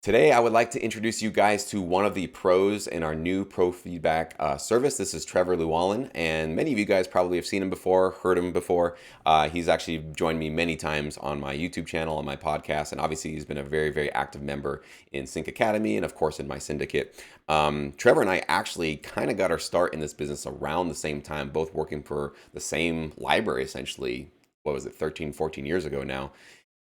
Today, I would like to introduce you guys to one of the pros in our new pro feedback service. This is Trevor Llewellyn, and many of you guys probably have seen him before, heard him before. He's actually joined me many times on my YouTube channel, on my podcast, and obviously he's been a very, very active member in Sync Academy and, of course, in my syndicate. Trevor and I actually kind of got our start in this business around the same time, both working for the same library, essentially. What was it, 13, 14 years ago now?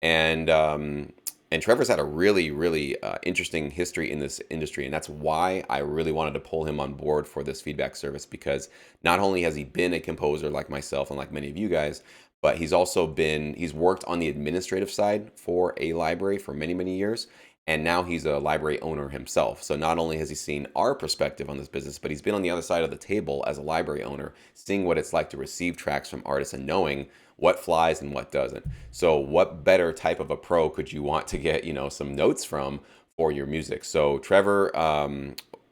and and Trevor's had a really, really interesting history in this industry, and that's why I really wanted to pull him on board for this feedback service. Because not only has he been a composer like myself and like many of you guys, but he's worked on the administrative side for a library for many, many years, and now he's a library owner himself. So not only has he seen our perspective on this business, but he's been on the other side of the table as a library owner, seeing what it's like to receive tracks from artists and knowing what flies and what doesn't. So what better type of a pro could you want to get, some notes from for your music? So Trevor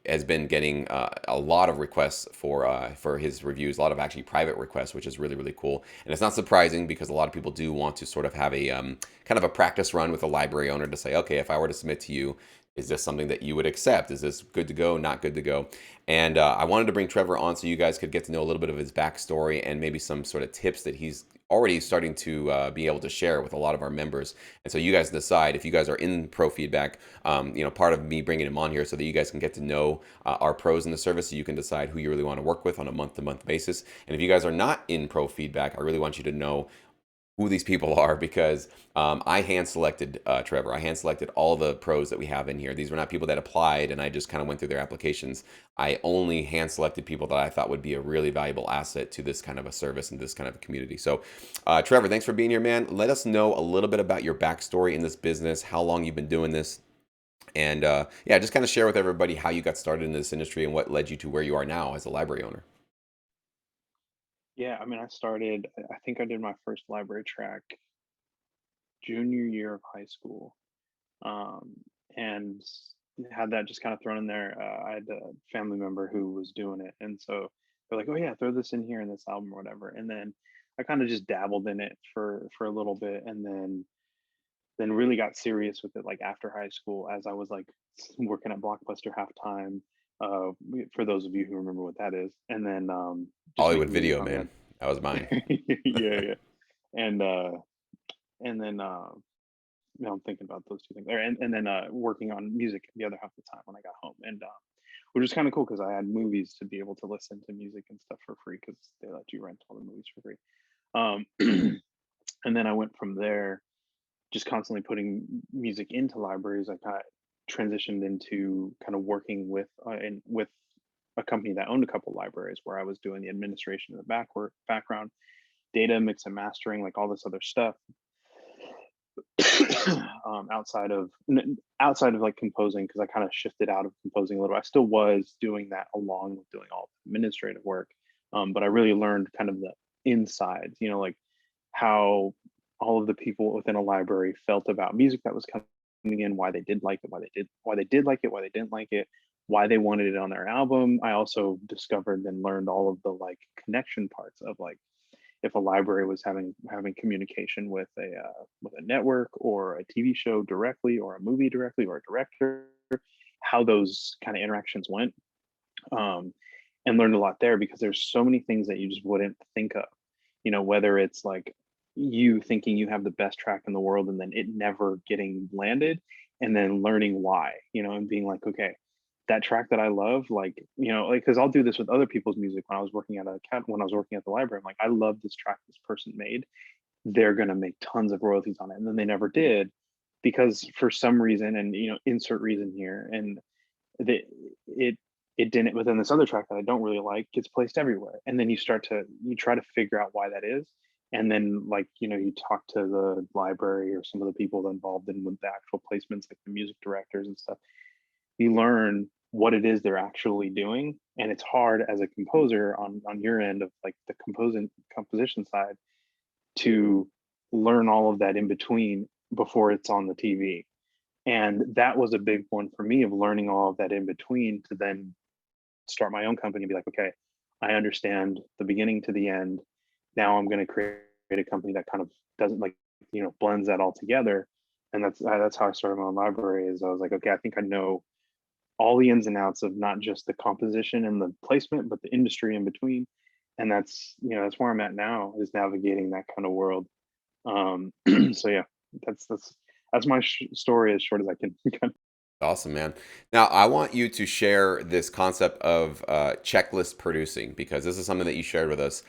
has been getting a lot of requests for his reviews, a lot of actually private requests, which is really, really cool. And it's not surprising because a lot of people do want to sort of have a kind of a practice run with a library owner to say, okay, if I were to submit to you, is this something that you would accept? Is this good to go, not good to go? And I wanted to bring Trevor on so you guys could get to know a little bit of his backstory and maybe some sort of tips that he's already starting to be able to share with a lot of our members. And so you guys decide if you guys are in pro feedback. Part of me bringing him on here so that you guys can get to know our pros in the service, so you can decide who you really want to work with on a month-to-month basis. And if you guys are not in pro feedback, I really want you to know who these people are, because I hand selected Trevor. I hand selected all the pros that we have in here. These were not people that applied and I just kind of went through their applications. I only hand selected people that I thought would be a really valuable asset to this kind of a service and this kind of a community. So, Trevor, thanks for being here, man. Let us know a little bit about your backstory in this business, how long you've been doing this, and yeah, just kind of share with everybody how you got started in this industry and what led you to where you are now as a library owner. Yeah, I mean, I think I did my first library track junior year of high school. Um, and had that just kind of thrown in there. I had a family member who was doing it. And so they're like, oh, yeah, throw this in here in this album or whatever. And then I kind of just dabbled in it for a little bit and then really got serious with it like after high school as I was like working at Blockbuster halftime. For those of you who remember what that is, and then just Hollywood making music Video, on man. That was mine. yeah, yeah. And and then I'm thinking about those two things. And then working on music the other half of the time when I got home. And which was kind of cool because I had movies to be able to listen to music and stuff for free because they let you rent all the movies for free. And then I went from there, just constantly putting music into libraries. I kind of transitioned into kind of working with a company that owned a couple libraries where I was doing the administration of the background data mix and mastering, like all this other stuff. Outside of like composing, because I kind of shifted out of composing a little. I still was doing that along with doing all the administrative work, but I really learned kind of the insides, like how all of the people within a library felt about music that was coming in, why they did like it, why they did like it, why they didn't like it, why they wanted it on their album. I also discovered and learned all of the like connection parts of like if a library was having communication with a network or a TV show directly or a movie directly or a director, how those kind of interactions went, um, and learned a lot there because there's so many things that you just wouldn't think of. Whether it's like you thinking you have the best track in the world and then it never getting landed, and then learning why, and being like, okay, that track that I love, like, because I'll do this with other people's music when I was working at the library. I'm like, I love this track this person made. They're gonna make tons of royalties on it, and then they never did because for some reason, and insert reason here, and the it it didn't within this other track that I don't really like gets placed everywhere. And then you try to figure out why that is. And then like, you talk to the library or some of the people involved in with the actual placements, like the music directors and stuff. You learn what it is they're actually doing. And it's hard as a composer on your end of like the composition side to learn all of that in between before it's on the TV. And that was a big one for me of learning all of that in between to then start my own company and be like, okay, I understand the beginning to the end. Now I'm going to create a company that kind of doesn't like, blends that all together. And that's how I started my own library. Is I was like, okay, I think I know all the ins and outs of not just the composition and the placement, but the industry in between. And that's, that's where I'm at now, is navigating that kind of world. So yeah, that's my story as short as I can. Awesome, man. Now, I want you to share this concept of checklist producing because this is something that you shared with us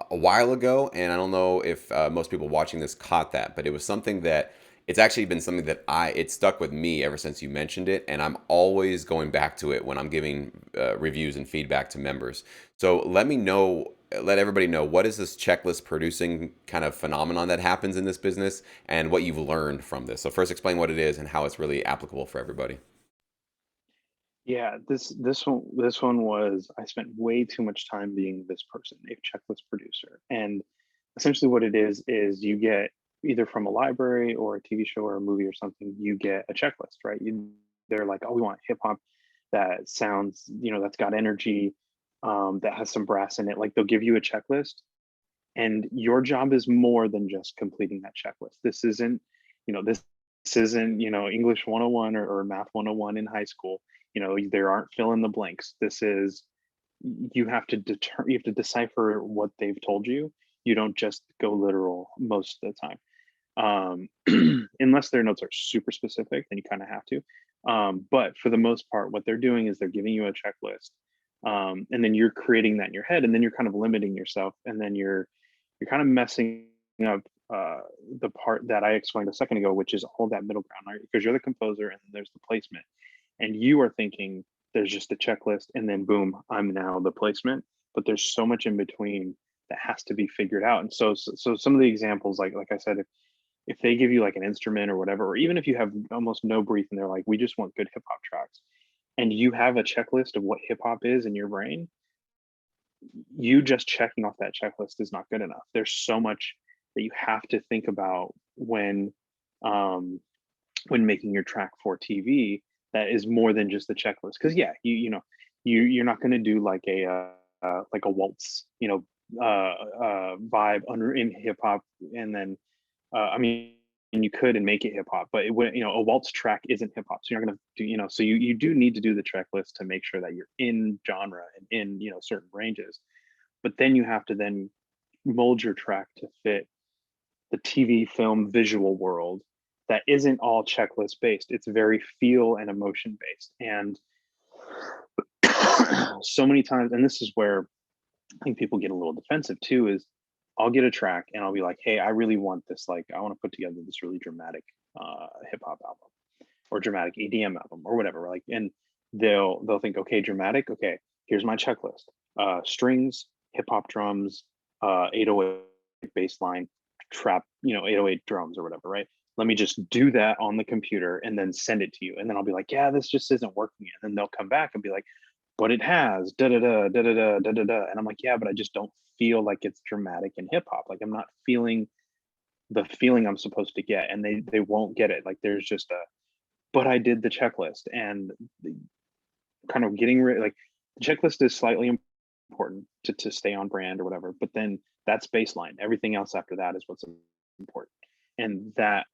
a while ago, and I don't know if most people watching this caught that, but it was something that it's actually been something that it stuck with me ever since you mentioned it, and I'm always going back to it when I'm giving reviews and feedback to members. So let everybody know, what is this checklist producing kind of phenomenon that happens in this business and what you've learned from this. So first explain what it is and how it's really applicable for everybody. Yeah, this one was, I spent way too much time being this person, a checklist producer. And essentially what it is you get, either from a library or a TV show or a movie or something, you get a checklist, right? They're like, oh, we want hip hop that sounds, that's got energy, that has some brass in it. Like, they'll give you a checklist, and your job is more than just completing that checklist. This isn't English 101 or math 101 in high school. There aren't fill in the blanks. This is, you have to decipher what they've told you. You don't just go literal most of the time, unless their notes are super specific, then you kind of have to. But for the most part, what they're doing is they're giving you a checklist, and then you're creating that in your head, and then you're kind of limiting yourself, and then you're kind of messing up the part that I explained a second ago, which is all that middle ground, right? Because you're the composer and then there's the placement, and you are thinking there's just a checklist, and then boom, I'm now the placement. But there's so much in between that has to be figured out. And so some of the examples, like I said, if they give you like an instrument or whatever, or even if you have almost no brief and they're like, we just want good hip hop tracks, and you have a checklist of what hip hop is in your brain, you just checking off that checklist is not good enough. There's so much that you have to think about um, when making your track for TV, that is more than just the checklist. Because yeah, you're not going to do like a waltz, vibe under in hip hop, and then I mean, you could and make it hip hop, but it would, a waltz track isn't hip hop, so you're not going to do, so you do need to do the checklist to make sure that you're in genre and in certain ranges. But then you have to then mold your track to fit the TV, film, visual world that isn't all checklist based. It's very feel and emotion based. And so many times, and this is where I think people get a little defensive too, is I'll get a track and I'll be like, hey, I really want this, like, I want to put together this really dramatic hip hop album or dramatic EDM album or whatever. Like, and they'll think, okay, dramatic, okay, here's my checklist. Strings, hip hop drums, 808 bass line, trap, 808 drums or whatever, right? Let me just do that on the computer and then send it to you. And then I'll be like, yeah, this just isn't working. And then they'll come back and be like, but it has da da da da da da da da da. And I'm like, yeah, but I just don't feel like it's dramatic in hip hop. Like, I'm not feeling the feeling I'm supposed to get, and they won't get it. Like, there's just a, but I did the checklist, and kind of getting rid, like, the checklist is slightly important to stay on brand or whatever, but then that's baseline. Everything else after that is what's important. And that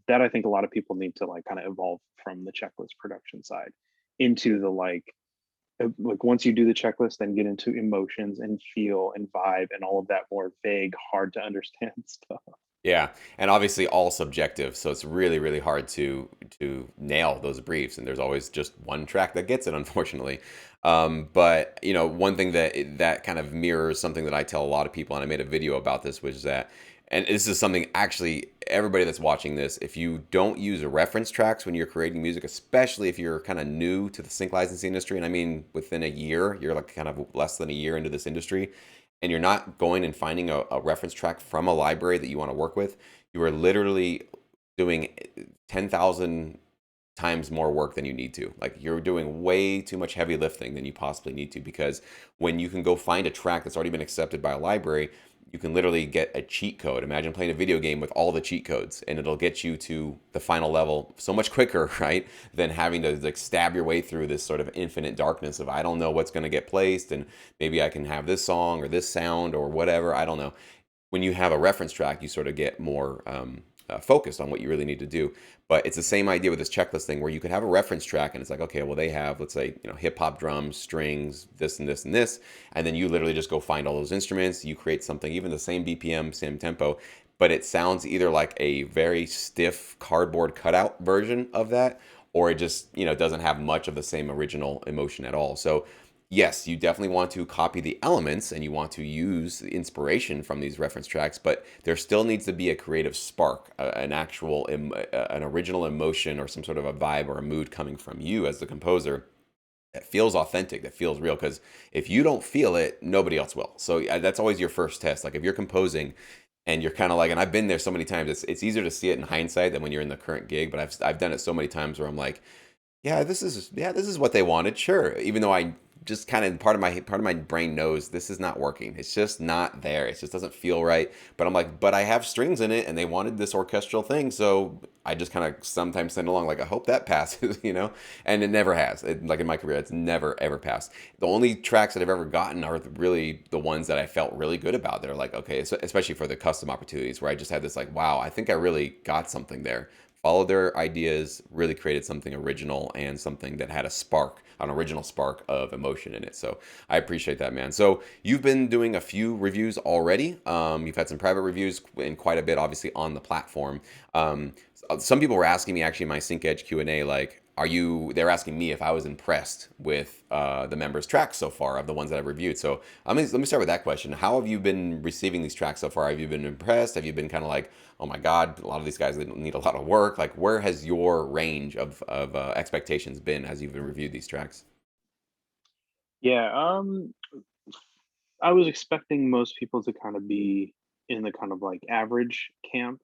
that I think a lot of people need to, like, kind of evolve from the checklist production side into the, like once you do the checklist, then get into emotions and feel and vibe and all of that more vague, hard to understand stuff. Yeah, and obviously all subjective, so it's really, really hard to nail those briefs, and there's always just one track that gets it, unfortunately. But one thing that kind of mirrors something that I tell a lot of people, and I made a video about this, which is that, and this is something actually everybody that's watching this, if you don't use reference tracks when you're creating music, especially if you're kind of new to the sync licensing industry, and I mean within a year, you're like kind of less than a year into this industry, and you're not going and finding a reference track from a library that you want to work with, you are literally doing 10,000 times more work than you need to. Like, you're doing way too much heavy lifting than you possibly need to, because when you can go find a track that's already been accepted by a library, you can literally get a cheat code. Imagine playing a video game with all the cheat codes, and it'll get you to the final level so much quicker, right? Than having to like stab your way through this sort of infinite darkness of, I don't know what's going to get placed, and maybe I can have this song or this sound or whatever. I don't know. When you have a reference track, you sort of get more focused on what you really need to do. But it's the same idea with this checklist thing where you could have a reference track and it's like, okay, well, they have, let's say, hip hop drums, strings, this and this and this. And then you literally just go find all those instruments. You create something, even the same BPM, same tempo, but it sounds either like a very stiff cardboard cutout version of that, or it just, doesn't have much of the same original emotion at all. So yes, you definitely want to copy the elements and you want to use the inspiration from these reference tracks, but there still needs to be a creative spark, an actual, an original emotion or some sort of a vibe or a mood coming from you as the composer that feels authentic, that feels real. Because if you don't feel it, nobody else will. So that's always your first test. Like if you're composing and you're kind of like, and I've been there so many times, it's easier to see it in hindsight than when you're in the current gig, but I've done it so many times where I'm like, yeah, this is what they wanted, sure. Even though I just kind of part of my brain knows this is not working. It's just not there. It just doesn't feel right. But I'm like, but I have strings in it, and they wanted this orchestral thing, so I just kind of sometimes send along like, I hope that passes, And it never has. Like in my career, it's never ever passed. The only tracks that I've ever gotten are really the ones that I felt really good about. They're like, okay, especially for the custom opportunities where I just had this like, wow, I think I really got something there, followed their ideas, really created something original and something that had a spark, an original spark of emotion in it. So I appreciate that, man. So you've been doing a few reviews already. You've had some private reviews and quite a bit, obviously, on the platform. Some people were asking me actually in my Sync Edge Q&A, like, they're asking me if I was impressed with the members' tracks so far of the ones that I've reviewed. So let me start with that question. How have you been receiving these tracks so far? Have you been impressed? Have you been kind of like, oh my God, a lot of these guys they need a lot of work? Like, where has your range of expectations been as you've reviewed these tracks? Yeah, I was expecting most people to kind of be in the kind of like average camp,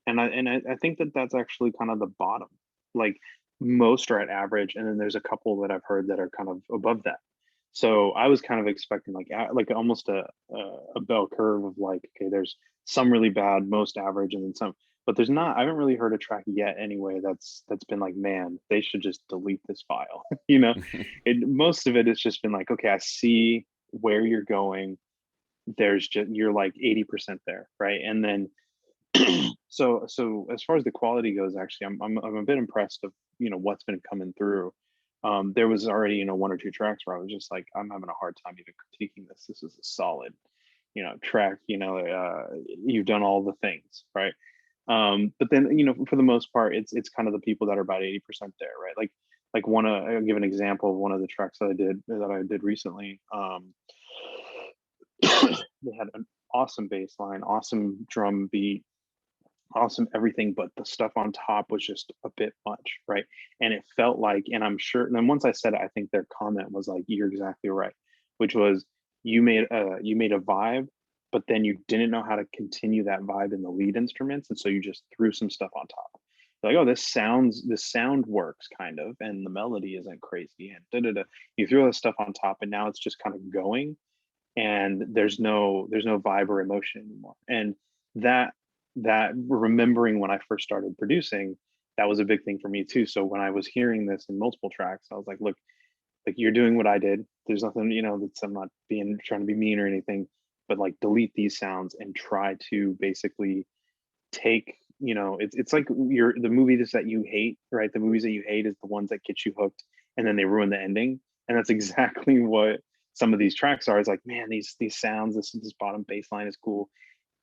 and I think that that's actually kind of the bottom. Like most are at average, and then there's a couple that I've heard that are kind of above that. So I was kind of expecting like like almost a bell curve of like, okay, there's some really bad, most average, and then some. But there's not. I haven't really heard a track yet anyway that's been like, man, they should just delete this file. Most of it has just been like, okay, I see where you're going. There's just you're like 80% there, right? And then so as far as the quality goes, actually, I'm a bit impressed of what's been coming through. There was already one or two tracks where I was just like, I'm having a hard time even critiquing this. This is a solid track. You've done all the things right. But then for the most part, it's kind of the people that are about 80% there, right? Like I'll give an example of one of the tracks that I did recently. They had an awesome bass line, awesome drum beat, awesome everything, but the stuff on top was just a bit much, right? And it felt like, and I'm sure, and then once I said it, I think their comment was like, "You're exactly right," which was you made a vibe, but then you didn't know how to continue that vibe in the lead instruments, and so you just threw some stuff on top. Like, oh, this sound works kind of, and the melody isn't crazy, and da da da. You threw all this stuff on top, and now it's just kind of going, and there's no vibe or emotion anymore. And that that remembering when I first started producing, that was a big thing for me too. So when I was hearing this in multiple tracks, I was like, like you're doing what I did. There's nothing, that's I'm not being trying to be mean or anything, but like delete these sounds and try to basically take, it's like the movies that you hate, right? The movies that you hate is the ones that get you hooked and then they ruin the ending. And that's exactly what some of these tracks are. It's like, man, these sounds, this bottom bass line is cool,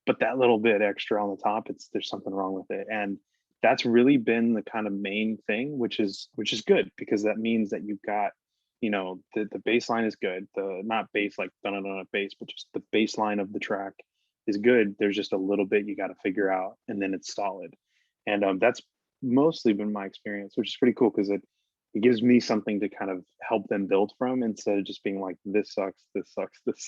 but that little bit extra on the top, there's something wrong with it. And that's really been the kind of main thing, which is good because that means that you've got, the bass line is good. The not bass like dun dun dun bass, but just the bass line of the track is good. There's just a little bit you got to figure out, and then it's solid. And that's mostly been my experience, which is pretty cool because it gives me something to kind of help them build from instead of just being like, this sucks, this sucks, this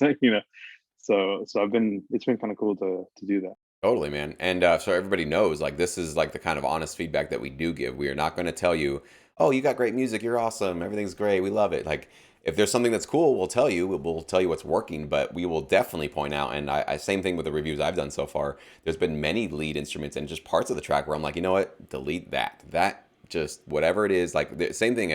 so it's been kind of cool to do that. Totally, man. And so everybody knows, like, this is like the kind of honest feedback that we do give. We are not going to tell you, oh, you got great music, you're awesome, everything's great, we love it. Like, if there's something that's cool, we'll tell you. We'll tell you what's working, but we will definitely point out. And same thing with the reviews I've done so far. There's been many lead instruments and just parts of the track where I'm like, you know what, delete that. That just whatever it is. Like the same thing.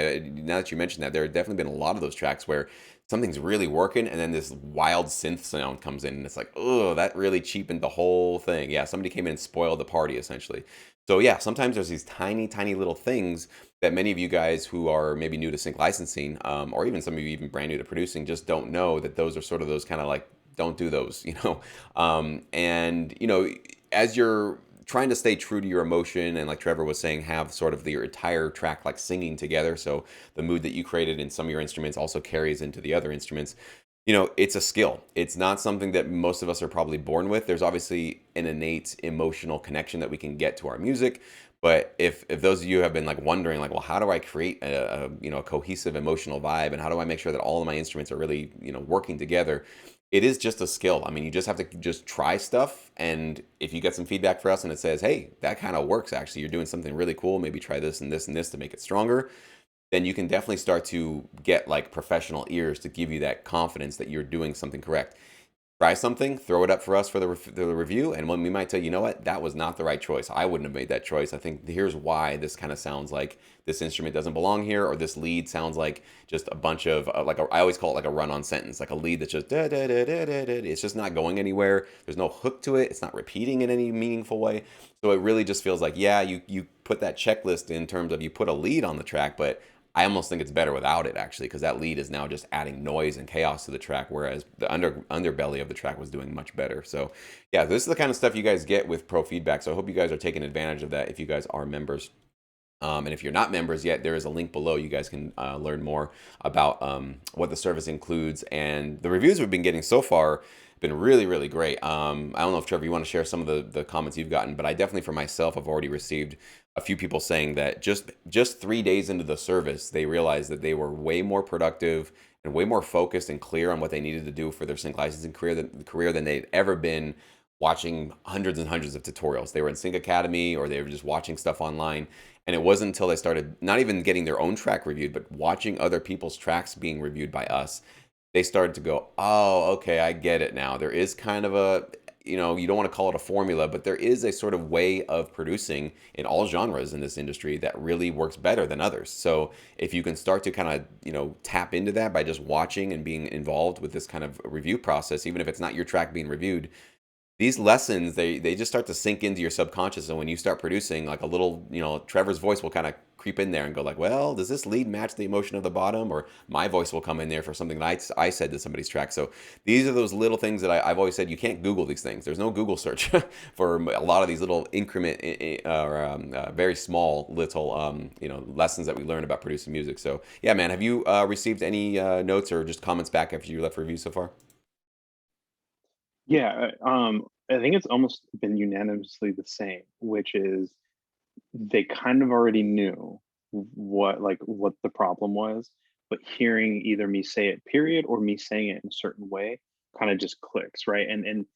Now that you mentioned that, there have definitely been a lot of those tracks where something's really working, and then this wild synth sound comes in, and it's like, oh, that really cheapened the whole thing. Yeah, somebody came in and spoiled the party essentially. So yeah, sometimes there's these tiny, tiny little things that many of you guys who are maybe new to sync licensing, or even some of you even brand new to producing, just don't know that those are sort of those kind of like, don't do those, you know. And you know, as you're trying to stay true to your emotion, and like Trevor was saying, have sort of your entire track like singing together, so the mood that you created in some of your instruments also carries into the other instruments. You know, it's a skill. It's not something that most of us are probably born with. There's obviously an innate emotional connection that we can get to our music. But if those of you have been like wondering, like, well, how do I create a you know, a cohesive emotional vibe, and how do I make sure that all of my instruments are really, you know, working together? It is just a skill. I mean, you just have to just try stuff, and if you get some feedback for us and it says, hey, that kind of works, actually, you're doing something really cool, maybe try this and this and this to make it stronger, then you can definitely start to get like professional ears to give you that confidence that you're doing something correct. Try something, throw it up for us for the review, and when we might tell you, you know what, that was not the right choice. I wouldn't have made that choice. I think here's why this kind of sounds like this instrument doesn't belong here, or this lead sounds like just a bunch of I always call it like a run-on sentence, like a lead that's just da da da da da da. It's just not going anywhere. There's no hook to it. It's not repeating in any meaningful way. So it really just feels like, yeah, you put that checklist in terms of you put a lead on the track, but I almost think it's better without it, actually, because that lead is now just adding noise and chaos to the track, whereas the underbelly of the track was doing much better. So yeah, this is the kind of stuff you guys get with Pro Feedback. So I hope you guys are taking advantage of that if you guys are members. And if you're not members yet, there is a link below. You guys can learn more about what the service includes. And the reviews we've been getting so far have been really, really great. I don't know if Trevor, you want to share some of the comments you've gotten, but I definitely for myself have already received a few people saying that just 3 days into the service, they realized that they were way more productive and way more focused and clear on what they needed to do for their sync licensing career than they'd ever been watching hundreds and hundreds of tutorials. They were in Sync Academy, or they were just watching stuff online. And it wasn't until they started not even getting their own track reviewed, but watching other people's tracks being reviewed by us, they started to go, oh, okay, I get it now. There is kind of a, you know, you don't want to call it a formula, but there is a sort of way of producing in all genres in this industry that really works better than others. So if you can start to kind of, you know, tap into that by just watching and being involved with this kind of review process, even if it's not your track being reviewed, these lessons, they just start to sink into your subconscious. And when you start producing, like a little, you know, Trevor's voice will kind of creep in there and go like, well, does this lead match the emotion of the bottom? Or my voice will come in there for something that I said to somebody's track. So these are those little things that I've always said, you can't Google these things. There's no Google search for a lot of these little increment or very small little you know, lessons that we learn about producing music. So yeah, man, have you received any notes or just comments back after you left reviews so far? Yeah, I think it's almost been unanimously the same, which is they kind of already knew what the problem was, but hearing either me say it period or me saying it in a certain way kind of just clicks, right? And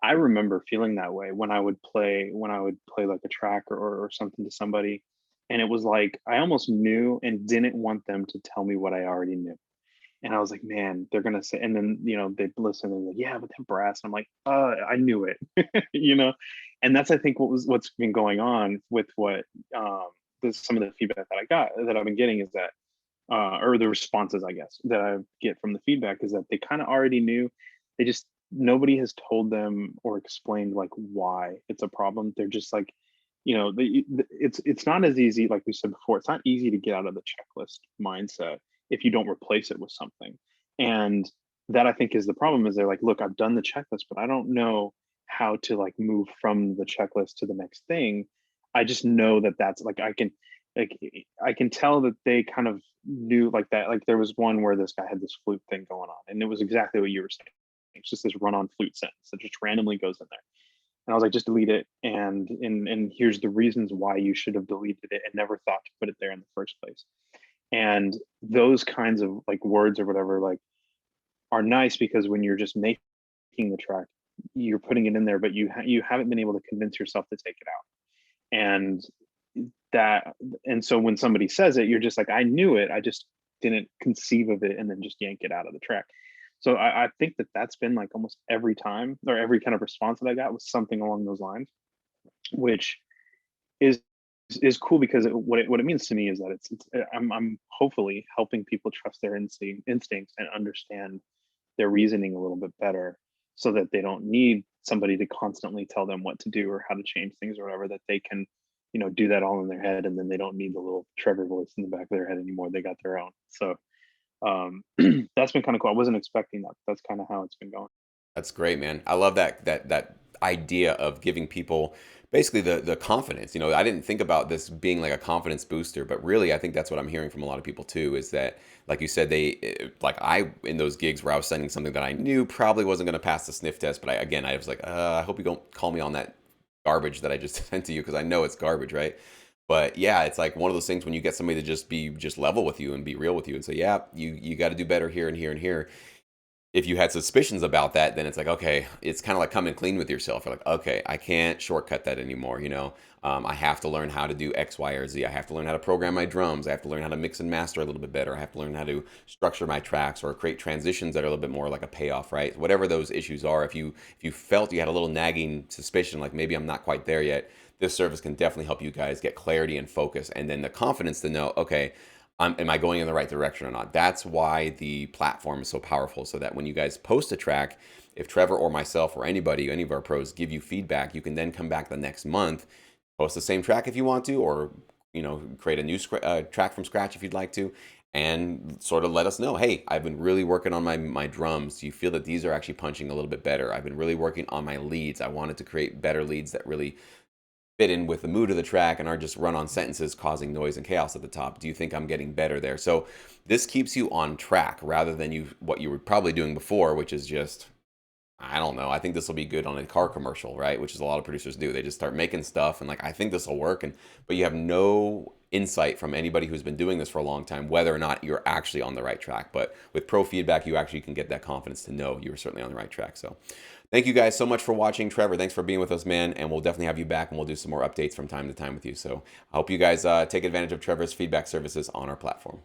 I remember feeling that way when I would play like a track or something to somebody, and it was like I almost knew and didn't want them to tell me what I already knew. And I was like, man, they're gonna say, and then they'd listen and they're like, yeah, but that brass. And I'm like, I knew it, you know. And that's I think what's been going on with what some of the feedback that I got that I've been getting is that or the responses I guess that I get from the feedback is that they kind of already knew. They just nobody has told them or explained like why it's a problem. They're just like, it's not as easy, like we said before, it's not easy to get out of the checklist mindset if you don't replace it with something. And that I think is the problem is they're like, look, I've done the checklist, but I don't know how to like move from the checklist to the next thing. I just know that that's like like I can tell that they kind of knew like that. Like there was one where this guy had this flute thing going on, and it was exactly what you were saying. It's just this run-on flute sentence that just randomly goes in there. And I was like, just delete it. And here's the reasons why you should have deleted it and never thought to put it there in the first place. And those kinds of like words or whatever like are nice because when you're just making the track, you're putting it in there, but you haven't been able to convince yourself to take it out. And that and so when somebody says it, you're just like, I knew it, I just didn't conceive of it and then just yank it out of the track. So I think that that's been like almost every time or every kind of response that I got was something along those lines, which is is cool because what it means to me is that I'm hopefully helping people trust their instincts and understand their reasoning a little bit better, so that they don't need somebody to constantly tell them what to do or how to change things or whatever, that they can, do that all in their head, and then they don't need the little Trevor voice in the back of their head anymore. They got their own. So that's been kind of cool. I wasn't expecting that. That's kind of how it's been going. That's great, man. I love that idea of giving people basically the confidence. I didn't think about this being like a confidence booster, but really I think that's what I'm hearing from a lot of people too, is that like you said, like I in those gigs where I was sending something that I knew probably wasn't going to pass the sniff test, but I was like, I hope you don't call me on that garbage that I just sent to you, because I know it's garbage, right? But yeah, it's like one of those things when you get somebody to just be just level with you and be real with you and say, yeah, you got to do better here and here and here. If you had suspicions about that, then it's like, okay, it's kind of like coming clean with yourself. You're like, okay, I can't shortcut that anymore. I have to learn how to do X, Y, or Z. I have to learn how to program my drums. I have to learn how to mix and master a little bit better. I have to learn how to structure my tracks or create transitions that are a little bit more like a payoff, right? Whatever those issues are, if you felt you had a little nagging suspicion, like maybe I'm not quite there yet, this service can definitely help you guys get clarity and focus, and then the confidence to know, okay, am I going in the right direction or not? That's why the platform is so powerful, so that when you guys post a track, if Trevor or myself or anybody, any of our pros give you feedback, you can then come back the next month, post the same track if you want to, or create a new track from scratch if you'd like to, and sort of let us know, hey, I've been really working on my drums. Do you feel that these are actually punching a little bit better? I've been really working on my leads. I wanted to create better leads that really fit in with the mood of the track and aren't just run on sentences causing noise and chaos at the top. Do you think I'm getting better there? So this keeps you on track rather than what you were probably doing before, which is just, I don't know. I think this will be good on a car commercial, right? Which is a lot of producers do. They just start making stuff and like, I think this will work, but you have no insight from anybody who's been doing this for a long time whether or not you're actually on the right track. But with pro feedback, you actually can get that confidence to know you're certainly on the right track. So thank you guys so much for watching. Trevor, thanks for being with us, man. And we'll definitely have you back, and we'll do some more updates from time to time with you. So I hope you guys take advantage of Trevor's feedback services on our platform.